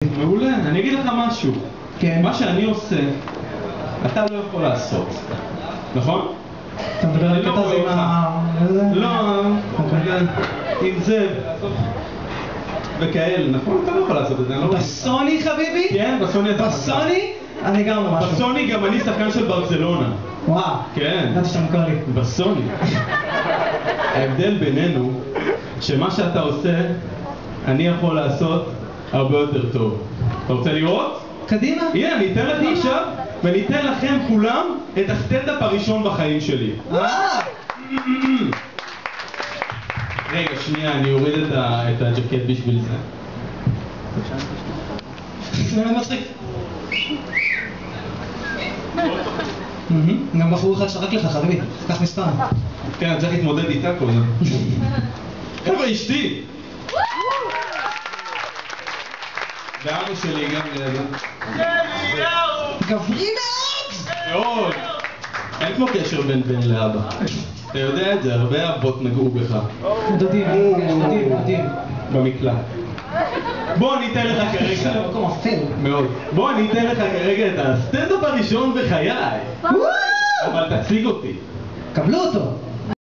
מעולה, אני אגיד לך משהו. כן. מה שאני עושה, אתה לא יכול לעשות. נכון? אתה מדבר על קטע הזה עם ה... לא, עם זה, וכאלה, נכון? אתה לא יכול לעשות את זה, אני לא... בסוני חביבי? כן, בסוני אתה... בסוני? אני גם לא משהו. בסוני גם אני שחקן של ברצלונה. וואו. כן. ידעתי שאתה מוכר לי. בסוני. ההבדל בינינו, שמה שאתה עושה, אני יכול לעשות הרבה יותר טוב. אתה רוצה לראות? קדימה. הנה, אני אתן לך עכשיו, ואני אתן לכם כולם את הסטנדאפ הראשון בחיים שלי. רגע, שנייה, אני אוריד את הג'קט בשביל זה. זה לא מצחיק. גם בחור אחד שרק לך, חביבי. קח מספר. כן, אני צריך להתמודד איתה קודם. חבר'ה, אשתי! ואבא שלי גם לידה. גברי מאוד! מאוד! אין כמו קשר בין בן לאבא. אתה יודע את זה, הרבה אבות נגעו בך. דודים. במקלט. בוא אני אתן לך כרגע... מקום אפל. מאוד. בוא אני אתן לך כרגע את הסטנדאפ הראשון בחיי. אבל תציג אותי. קבלו אותו.